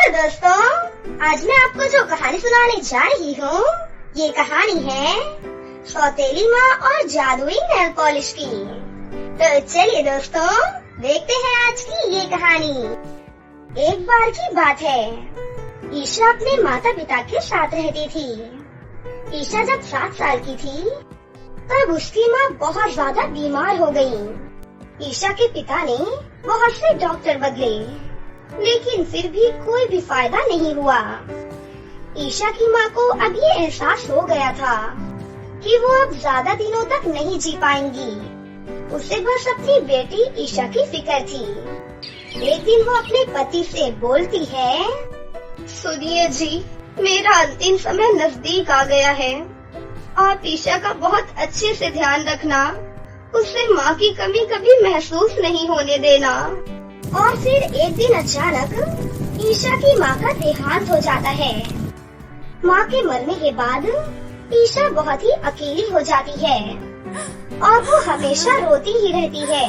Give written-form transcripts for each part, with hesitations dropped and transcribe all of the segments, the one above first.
Hello दोस्तों, आज मैं आपको जो कहानी सुनाने जा रही हूँ, ये कहानी है सौतेली माँ और जादुई नेल पॉलिश की। तो चलिए दोस्तों, देखते हैं आज की ये कहानी। एक बार की बात है, ईशा अपने माता पिता के साथ रहती थी। ईशा जब 7 साल की थी, तब उसकी माँ बहुत ज्यादा बीमार हो गई। ईशा के पिता ने बहुत से डॉक्टर बदले, लेकिन फिर भी कोई भी फायदा नहीं हुआ। ईशा की माँ को अब ये एहसास हो गया था कि वो अब ज्यादा दिनों तक नहीं जी पाएंगी। उसे बस अपनी बेटी ईशा की फिक्र थी। एक दिन वो अपने पति से बोलती है, सुनिए जी, मेरा अंतिम समय नजदीक आ गया है। आप ईशा का बहुत अच्छे से ध्यान रखना, उसे माँ की कमी कभी महसूस नहीं होने देना। और फिर एक दिन अचानक ईशा की माँ का देहांत हो जाता है। माँ के मरने के बाद ईशा बहुत ही अकेली हो जाती है और वो हमेशा रोती ही रहती है।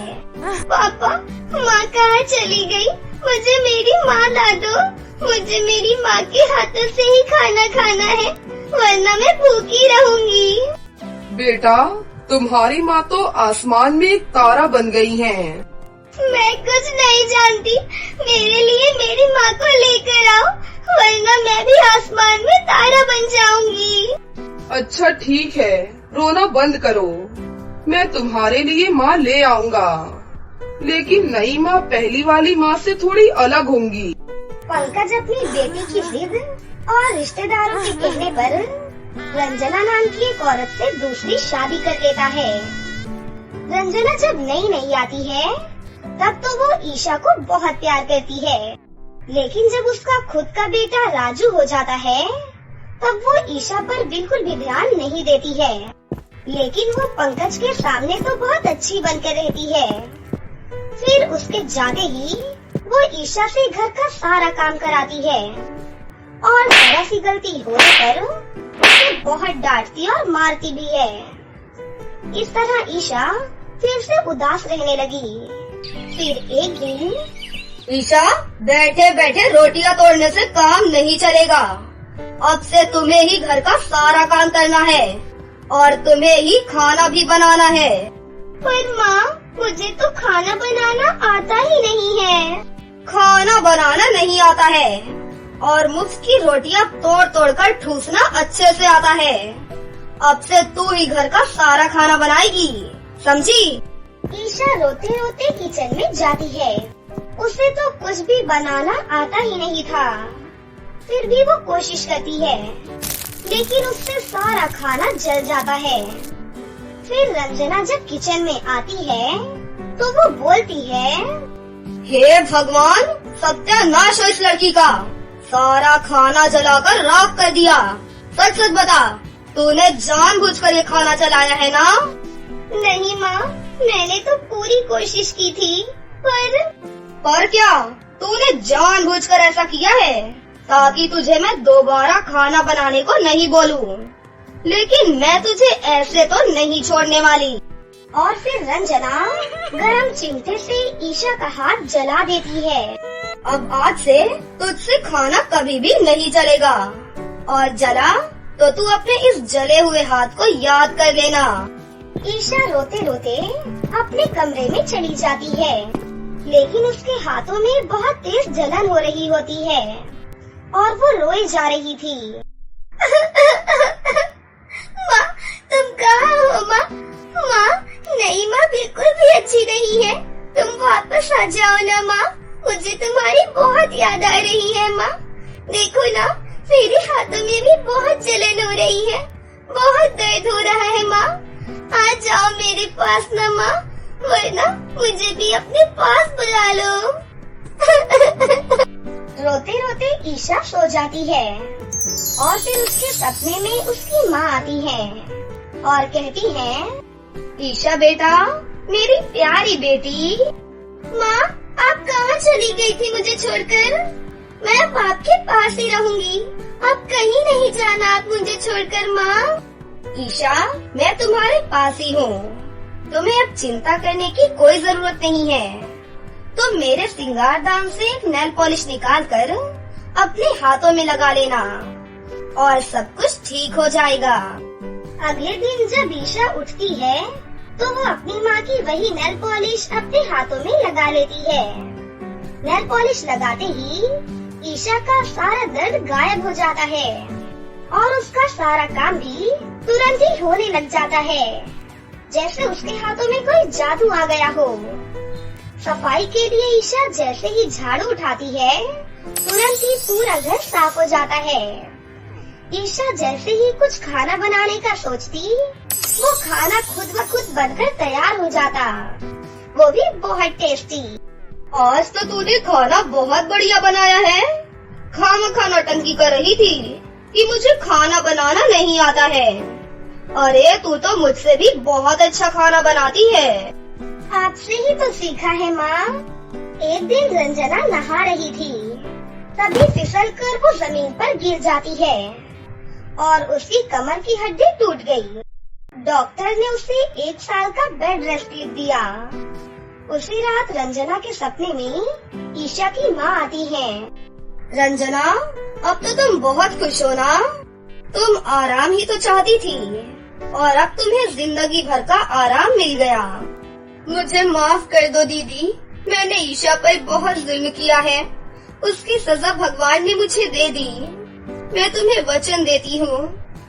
पापा, माँ कहाँ चली गई? मुझे मेरी माँ ला दो। मुझे मेरी माँ के हाथों से ही खाना खाना है, वरना मैं भूखी रहूंगी। बेटा, तुम्हारी माँ तो आसमान में एक तारा बन गई हैं। मैं कुछ नहीं जानती, मेरे लिए मेरी माँ को लेकर आओ, वरना मैं भी आसमान में तारा बन जाऊंगी। अच्छा ठीक है, रोना बंद करो, मैं तुम्हारे लिए माँ ले आऊंगा। लेकिन नई माँ पहली वाली माँ से थोड़ी अलग होंगी। पंकज अपनी बेटी की जिद और रिश्तेदारों के कहने पर रंजना नाम की एक औरत से दूसरी शादी कर लेता है। रंजना जब नई आती है, तब तो वो ईशा को बहुत प्यार करती है, लेकिन जब उसका खुद का बेटा राजू हो जाता है, तब वो ईशा पर बिल्कुल भी ध्यान नहीं देती है। लेकिन वो पंकज के सामने तो बहुत अच्छी बनकर रहती है। फिर उसके जाते ही वो ईशा से घर का सारा काम कराती है और जरा सी गलती होने पर उसे बहुत डांटती और मारती भी है। इस तरह ईशा फिर से उदास रहने लगी। फिर एक दिन, ईशा, बैठे बैठे रोटियां तोड़ने से काम नहीं चलेगा। अब से तुम्हें ही घर का सारा काम करना है और तुम्हें ही खाना भी बनाना है। पर माँ, मुझे तो खाना बनाना आता ही नहीं है। खाना बनाना नहीं आता है और मुफ्त की रोटियां तोड़ तोड़ कर ठूसना अच्छे से आता है। अब से तू ही घर का सारा खाना बनाएगी, समझी? ईशा रोते रोते किचन में जाती है। उसे तो कुछ भी बनाना आता ही नहीं था, फिर भी वो कोशिश करती है, लेकिन उससे सारा खाना जल जाता है। फिर रंजना जब किचन में आती है, तो वो बोलती है, हे भगवान, सत्यानाश हो इस लड़की का, सारा खाना जलाकर राख कर दिया। सच सच बता, तूने जानबूझकर ये खाना जलाया है ना? नहीं माँ, मैंने तो पूरी कोशिश की थी, पर क्या? तूने जानबूझकर ऐसा किया है ताकि तुझे मैं दोबारा खाना बनाने को नहीं बोलूं। लेकिन मैं तुझे ऐसे तो नहीं छोड़ने वाली। और फिर रंजना गरम चिमटे से ईशा का हाथ जला देती है। अब आज से तुझसे खाना कभी भी नहीं जलेगा, और जला तो तू अपने इस जले हुए हाथ को याद कर लेना। ईशा रोते रोते अपने कमरे में चली जाती है, लेकिन उसके हाथों में बहुत तेज जलन हो रही होती है और वो रोए जा रही थी। माँ, तुम कहाँ हो माँ? माँ, नहीं माँ, बिल्कुल भी अच्छी नहीं है, तुम वापस आ जाओ ना माँ, मुझे तुम्हारी बहुत याद आ रही है माँ। देखो ना, मेरे हाथों में भी बहुत जलन हो रही है, बहुत दर्द हो रहा है माँ, आ जाओ मेरे पास ना माँ, वरना मुझे भी अपने पास बुला लो। रोते रोते ईशा सो जाती है और फिर उसके सपने में उसकी माँ आती है और कहती है, ईशा बेटा, मेरी प्यारी बेटी। माँ, आप कहाँ चली गई थी मुझे छोड़कर? मैं अब आपके पास ही रहूंगी, अब कहीं नहीं जाना आप मुझे छोड़कर माँ। ईशा, मैं तुम्हारे पास ही हूँ, तुम्हें अब चिंता करने की कोई जरूरत नहीं है। तुम मेरे श्रृंगार दान से एक नेल पॉलिश निकाल कर अपने हाथों में लगा लेना और सब कुछ ठीक हो जाएगा। अगले दिन जब ईशा उठती है तो वो अपनी माँ की वही नेल पॉलिश अपने हाथों में लगा लेती है। नेल पॉलिश लगाते ही ईशा का सारा दर्द गायब हो जाता है और उसका सारा काम भी तुरंत ही होने लग जाता है, जैसे उसके हाथों में कोई जादू आ गया हो। सफाई के लिए ईशा जैसे ही झाड़ू उठाती है तुरंत ही पूरा घर साफ हो जाता है। ईशा जैसे ही कुछ खाना बनाने का सोचती, वो खाना खुद ब खुद बनकर तैयार हो जाता, वो भी बहुत टेस्टी। आज तो तूने खाना बहुत बढ़िया बनाया है। खामखा नौटंकी कर रही थी कि मुझे खाना बनाना नहीं आता है। अरे तू तो मुझसे भी बहुत अच्छा खाना बनाती है। आपसे ही तो सीखा है माँ। एक दिन रंजना नहा रही थी, तभी फिसलकर वो जमीन पर गिर जाती है और उसकी कमर की हड्डी टूट गई। डॉक्टर ने उसे 1 साल का बेड रेस्ट लिख दिया। उसी रात रंजना के सपने में ईशा की माँ आती है। रंजना, अब तो तुम बहुत खुश हो ना? तुम आराम ही तो चाहती थी और अब तुम्हें जिंदगी भर का आराम मिल गया। मुझे माफ कर दो दीदी, मैंने ईशा पर बहुत जुल्म किया है। उसकी सजा भगवान ने मुझे दे दी। मैं तुम्हें वचन देती हूँ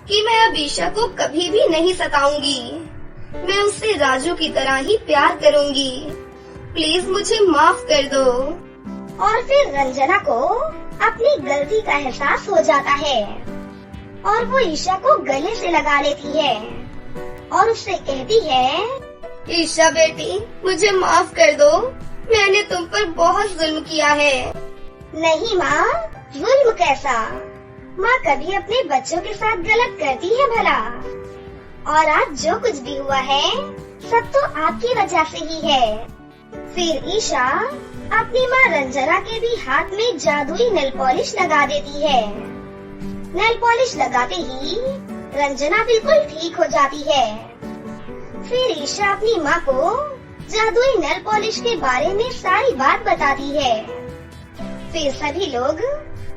कि मैं अब ईशा को कभी भी नहीं सताऊंगी। मैं उससे राजू की तरह ही प्यार करूंगी। प्लीज मुझे माफ कर दो। और फिर रंजना को अपनी गलती का एहसास हो जाता है और वो ईशा को गले से लगा लेती है और उससे कहती है, ईशा बेटी, मुझे माफ कर दो। मैंने तुम पर बहुत जुल्म किया है। नहीं माँ, जुल्म कैसा? माँ कभी अपने बच्चों के साथ गलत करती है भला? और आज जो कुछ भी हुआ है सब तो आपकी वजह से ही है। फिर ईशा अपनी माँ रंजना के भी हाथ में जादुई नेल पॉलिश लगा देती है। नेल पॉलिश लगाते ही रंजना बिल्कुल ठीक हो जाती है। फिर ईशा अपनी माँ को जादुई नेल पॉलिश के बारे में सारी बात बताती है। फिर सभी लोग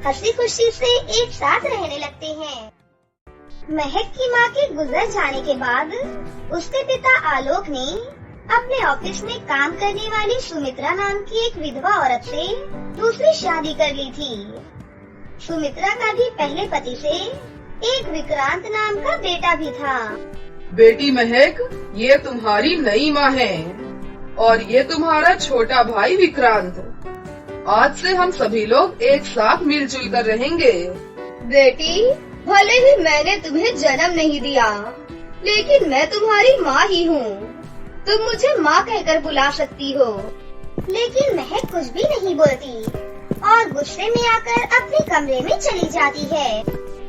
हंसी खुशी से एक साथ रहने लगते हैं। महक की माँ के गुजर जाने के बाद उसके पिता आलोक ने अपने ऑफिस में काम करने वाली सुमित्रा नाम की एक विधवा औरत से दूसरी शादी कर ली थी। सुमित्रा का भी पहले पति से एक विक्रांत नाम का बेटा भी था। बेटी महक, ये तुम्हारी नई माँ है और ये तुम्हारा छोटा भाई विक्रांत। आज से हम सभी लोग एक साथ मिलजुल कर रहेंगे। बेटी, भले ही मैंने तुम्हें जन्म नहीं दिया, लेकिन मैं तुम्हारी माँ ही हूँ। तुम मुझे माँ कहकर बुला सकती हो। लेकिन महक कुछ भी नहीं बोलती और गुस्से में आकर अपने कमरे में चली जाती है।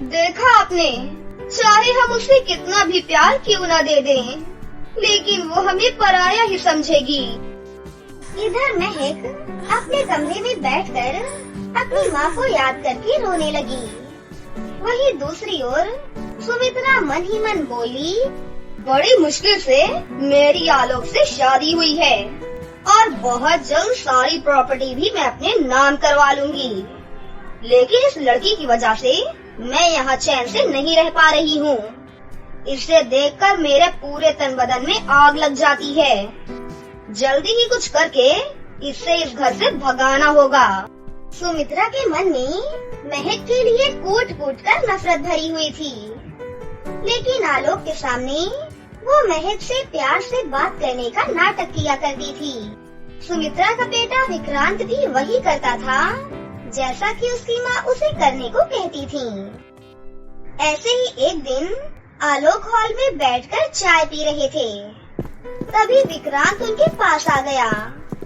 देखा आपने, चाहे हम उसे कितना भी प्यार क्यों न दे दें, लेकिन वो हमें पराया ही समझेगी। इधर महक अपने कमरे में बैठकर अपनी माँ को याद करके रोने लगी। वहीं दूसरी ओर सुमित्रा मन ही मन बोली, बड़ी मुश्किल से मेरी आलोक से शादी हुई है और बहुत जल्द सारी प्रॉपर्टी भी मैं अपने नाम करवा लूंगी। लेकिन इस लड़की की वजह से मैं यहाँ चैन से नहीं रह पा रही हूँ। इसे देखकर मेरे पूरे तन बदन में आग लग जाती है। जल्दी ही कुछ करके इससे इस घर से भगाना होगा। सुमित्रा के मन में महक के लिए कूट कूट कर नफरत भरी हुई थी, लेकिन आलोक के सामने वो महक से प्यार से बात करने का नाटक किया करती थी। सुमित्रा का बेटा विक्रांत भी वही करता था जैसा कि उसकी माँ उसे करने को कहती थी। ऐसे ही एक दिन आलोक हॉल में बैठकर चाय पी रहे थे। तभी विक्रांत उनके पास आ गया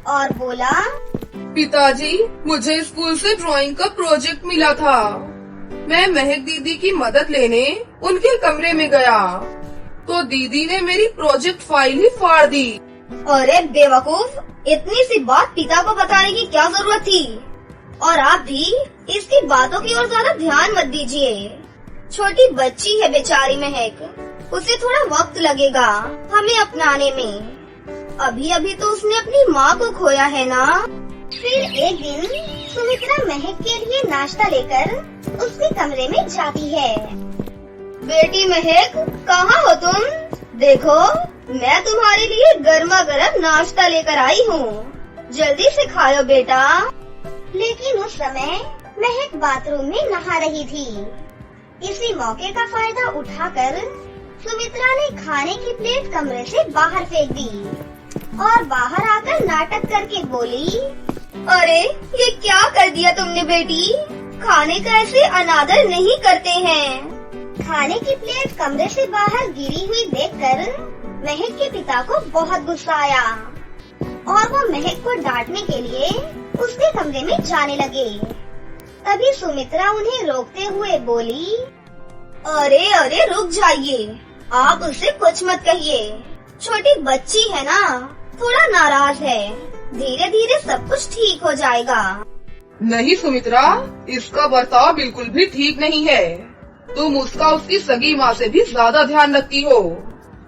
और बोला, पिताजी, मुझे स्कूल से ड्राइंग का प्रोजेक्ट मिला था। मैं महक दीदी की मदद लेने उनके कमरे में गया तो दीदी ने मेरी प्रोजेक्ट फाइल ही फाड़ दी। अरे बेवकूफ, इतनी सी बात पिता को बताने की क्या जरूरत थी? और आप भी इसकी बातों की ओर ज्यादा ध्यान मत दीजिए। छोटी बच्ची है बेचारी महक, उसे थोड़ा वक्त लगेगा हमें अपनाने में। अभी अभी तो उसने अपनी माँ को खोया है ना। फिर एक दिन सुमित्रा महक के लिए नाश्ता लेकर उसके कमरे में जाती है। बेटी महक, कहाँ हो तुम? देखो, मैं तुम्हारे लिए गर्मा गर्म नाश्ता लेकर आई हूँ, जल्दी से खा लो बेटा। लेकिन उस समय महक बाथरूम में नहा रही थी। इसी मौके का फायदा उठाकर सुमित्रा ने खाने की प्लेट कमरे से बाहर फेंक दी और बाहर आकर नाटक करके बोली, अरे ये क्या कर दिया तुमने बेटी? खाने का ऐसे अनादर नहीं करते हैं। खाने की प्लेट कमरे से बाहर गिरी हुई देखकर महक के पिता को बहुत गुस्सा आया और वो महक को डांटने के लिए उसके कमरे में जाने लगे। तभी सुमित्रा उन्हें रोकते हुए बोली, अरे अरे रुक जाइए, आप उससे कुछ मत कहिए, छोटी बच्ची है ना, थोड़ा नाराज है, धीरे धीरे सब कुछ ठीक हो जाएगा। नहीं सुमित्रा, इसका बर्ताव बिल्कुल भी ठीक नहीं है। तुम उसका उसकी सगी माँ से भी ज्यादा ध्यान रखती हो।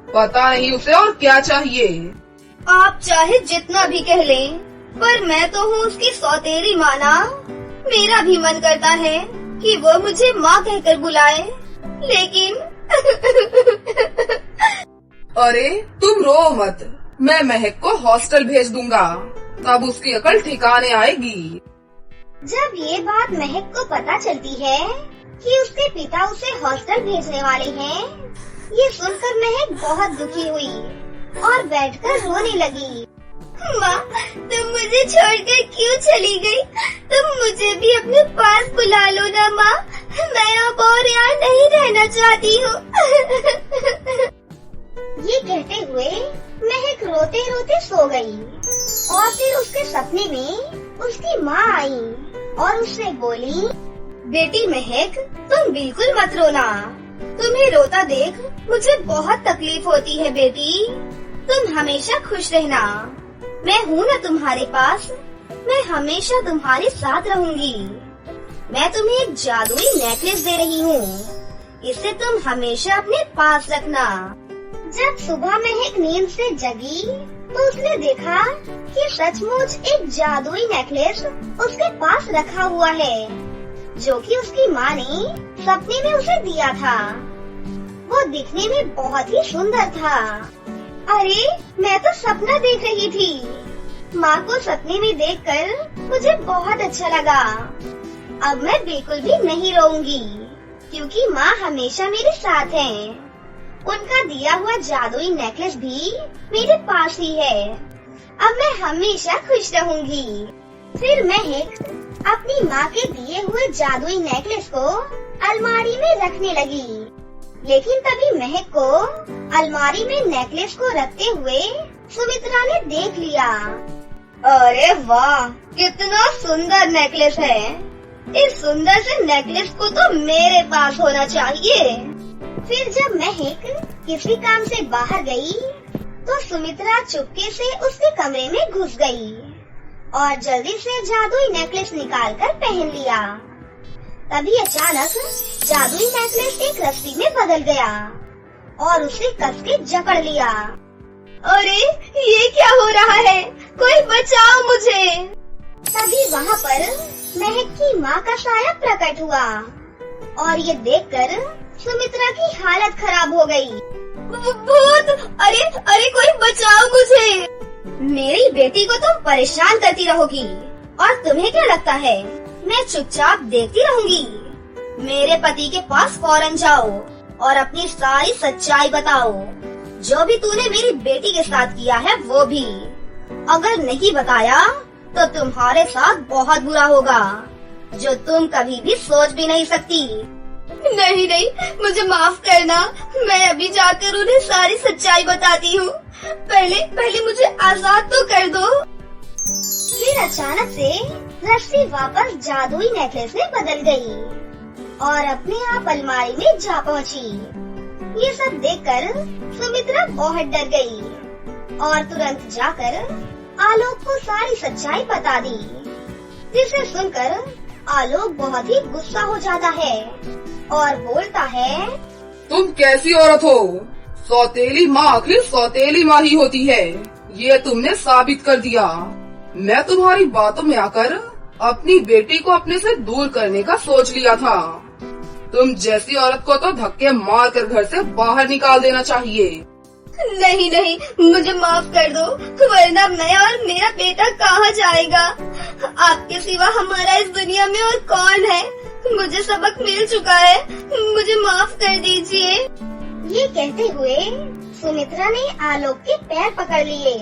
पता नहीं उसे और क्या चाहिए। आप चाहे जितना भी कह लें, पर मैं तो हूँ उसकी सौतेली माँ ना। मेरा भी मन करता है कि वो मुझे माँ कहकर बुलाए, लेकिन अरे तुम रो मत, मैं महक को हॉस्टल भेज दूंगा, तब उसकी अकल ठिकाने आएगी। जब ये बात महक को पता चलती है कि उसके पिता उसे हॉस्टल भेजने वाले हैं, ये सुनकर महक बहुत दुखी हुई और बैठकर रोने लगी। माँ, तुम मुझे छोड़कर क्यों चली गई? तुम मुझे भी अपने पास बुला लो ना माँ, मैं अब और यहाँ नहीं रहना चाहती हूँ। ये कहते हुए महक रोते रोते सो गई और फिर उसके सपने में उसकी माँ आई और उससे बोली, बेटी महक, तुम बिल्कुल मत रोना, तुम्हें रोता देख मुझे बहुत तकलीफ होती है बेटी, तुम हमेशा खुश रहना, मैं हूँ ना तुम्हारे पास, मैं हमेशा तुम्हारे साथ रहूंगी। मैं तुम्हें एक जादुई नेकलेस दे रही हूँ, इसे तुम हमेशा अपने पास रखना। जब सुबह महक नींद से जगी तो उसने देखा कि सचमुच एक जादुई नेकलेस उसके पास रखा हुआ है, जो कि उसकी माँ ने सपने में उसे दिया था। वो दिखने में बहुत ही सुंदर था। अरे, मैं तो सपना देख रही थी। माँ को सपने में देखकर मुझे बहुत अच्छा लगा। अब मैं बिल्कुल भी नहीं रोऊंगी, क्योंकि माँ हमेशा मेरे साथ है। उनका दिया हुआ जादुई नेकलेस भी मेरे पास ही है। अब मैं हमेशा खुश रहूंगी। फिर महक अपनी माँ के दिए हुए जादुई नेकलेस को अलमारी में रखने लगी। लेकिन तभी महक को अलमारी में नेकलेस को रखते हुए सुमित्रा ने देख लिया। अरे वाह, कितना सुंदर नेकलेस है। इस सुंदर से नेकलेस को तो मेरे पास होना चाहिए। फिर जब महक किसी काम से बाहर गई तो सुमित्रा चुपके से उसके कमरे में घुस गई और जल्दी से जादुई नेकलेस निकालकर पहन लिया। तभी अचानक जादुई नेकलेस एक रस्सी में बदल गया और उसे कस के जकड़ लिया। अरे, ये क्या हो रहा है? कोई बचाओ मुझे। तभी वहाँ पर महक की माँ का साया प्रकट हुआ और ये देखकर सुमित्रा की हालत खराब हो गई। भूत! अरे अरे, कोई बचाओ मुझे। मेरी बेटी को तुम परेशान करती रहोगी और तुम्हें क्या लगता है मैं चुपचाप देखती रहूंगी? मेरे पति के पास फौरन जाओ और अपनी सारी सच्चाई बताओ। जो भी तूने मेरी बेटी के साथ किया है वो भी। अगर नहीं बताया तो तुम्हारे साथ बहुत बुरा होगा, जो तुम कभी भी सोच भी नहीं सकती। नहीं नहीं, मुझे माफ करना, मैं अभी जाकर उन्हें सारी सच्चाई बताती हूँ। पहले मुझे आजाद तो कर दो। फिर अचानक से रस्सी वापस जादुई नेकलेस में बदल गई और अपने आप अलमारी में जा पहुँची। ये सब देखकर सुमित्रा बहुत डर गई और तुरंत जाकर आलोक को सारी सच्चाई बता दी, जिसे सुनकर आलोक बहुत ही गुस्सा हो जाता है और बोलता है, तुम कैसी औरत हो? सौतेली माँ आखिर सौतेली माँ ही होती है, ये तुमने साबित कर दिया। मैं तुम्हारी बातों में आकर अपनी बेटी को अपने से दूर करने का सोच लिया था। तुम जैसी औरत को तो धक्के मार कर घर से बाहर निकाल देना चाहिए। नहीं नहीं, मुझे माफ कर दो, वरना मैं और मेरा बेटा कहाँ जाएगा। आपके सिवा हमारा इस दुनिया में और कौन है। मुझे सबक मिल चुका है, मुझे माफ कर दीजिए। ये कहते हुए सुमित्रा ने आलोक के पैर पकड़ लिए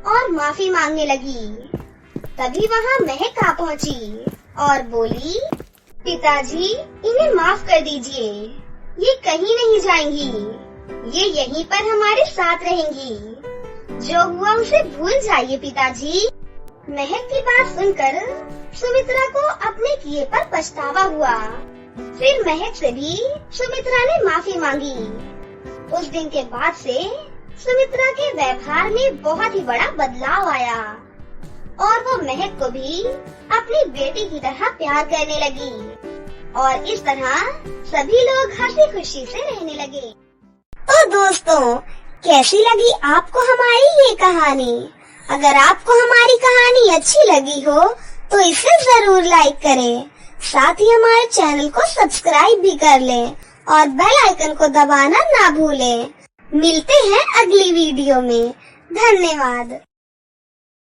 और माफी मांगने लगी। तभी वहाँ महक आ पहुँची और बोली, पिताजी इन्हें माफ कर दीजिए, ये कहीं नहीं जाएंगी, ये यहीं पर हमारे साथ रहेंगी। जो हुआ उसे भूल जाइए पिताजी। महक की बात सुनकर सुमित्रा को अपने किए पर पछतावा हुआ। फिर महक से भी सुमित्रा ने माफी मांगी। उस दिन के बाद से सुमित्रा के व्यवहार में बहुत ही बड़ा बदलाव आया और वो महक को भी अपनी बेटी की तरह प्यार करने लगी और इस तरह सभी लोग हंसी खुशी से रहने लगे। तो दोस्तों, कैसी लगी आपको हमारी ये कहानी? अगर आपको हमारी कहानी अच्छी लगी हो तो इसे जरूर लाइक करें, साथ ही हमारे चैनल को सब्सक्राइब भी कर लें और बेल आइकन को दबाना ना भूलें। मिलते हैं अगली वीडियो में। धन्यवाद।